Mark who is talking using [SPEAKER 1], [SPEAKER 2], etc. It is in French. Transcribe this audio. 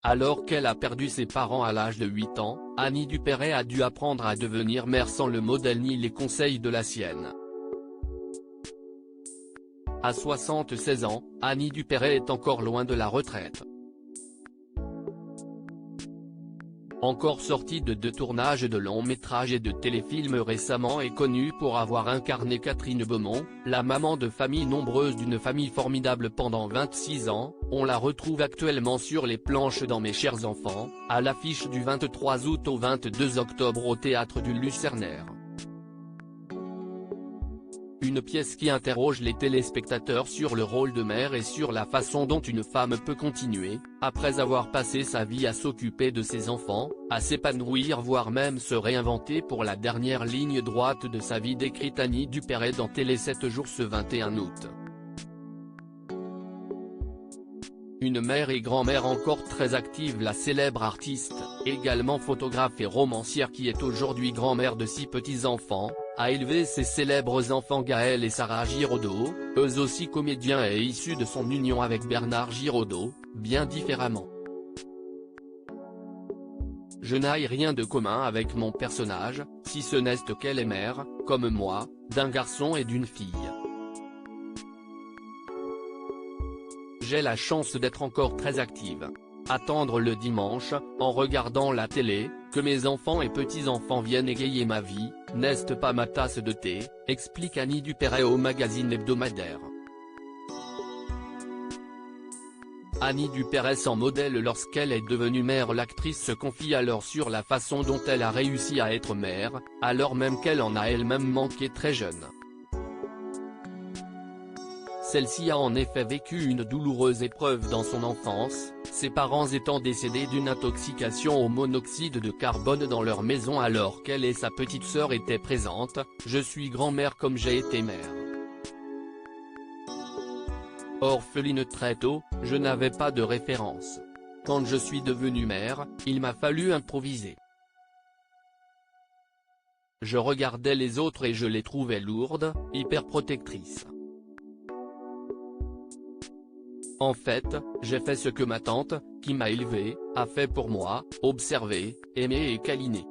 [SPEAKER 1] Alors qu'elle a perdu ses parents à l'âge de 8 ans, Annie Dupéret a dû apprendre à devenir mère sans le modèle ni les conseils de la sienne. À 76 ans, Annie Dupéret est encore loin de la retraite. Encore sortie de 2 tournages de longs métrages et de téléfilms récemment et connue pour avoir incarné Catherine Beaumont, la maman de famille nombreuse d'une famille formidable pendant 26 ans, on la retrouve actuellement sur les planches dans Mes chers enfants, à l'affiche du 23 août au 22 octobre au Théâtre du Lucernaire. Une pièce qui interroge les téléspectateurs sur le rôle de mère et sur la façon dont une femme peut continuer, après avoir passé sa vie à s'occuper de ses enfants, à s'épanouir voire même se réinventer pour la dernière ligne droite de sa vie, décrit Annie Dupéret dans Télé 7 jours ce 21 août. Une mère et grand-mère encore très active, la célèbre artiste, également photographe et romancière qui est aujourd'hui grand-mère de 6 petits-enfants, a élevé ses célèbres enfants Gaël et Sarah Giraudot, eux aussi comédiens et issus de son union avec Bernard Giraudot, bien différemment. Je n'ai rien de commun avec mon personnage, si ce n'est qu'elle est mère, comme moi, d'un garçon et d'une fille. J'ai la chance d'être encore très active. Attendre le dimanche, en regardant la télé, que mes enfants et petits-enfants viennent égayer ma vie, n'est pas ma tasse de thé, explique Annie Dupéret au magazine hebdomadaire. Annie Dupéret sans modèle lorsqu'elle est devenue mère. L'actrice se confie alors sur la façon dont elle a réussi à être mère, alors même qu'elle en a elle-même manqué très jeune. Celle-ci a en effet vécu une douloureuse épreuve dans son enfance, ses parents étant décédés d'une intoxication au monoxyde de carbone dans leur maison alors qu'elle et sa petite sœur étaient présentes. Je suis grand-mère comme j'ai été mère. Orpheline très tôt, je n'avais pas de référence. Quand je suis devenue mère, il m'a fallu improviser. Je regardais les autres et je les trouvais lourdes, hyper protectrices. En fait, j'ai fait ce que ma tante, qui m'a élevée, a fait pour moi, observer, aimer et câliner.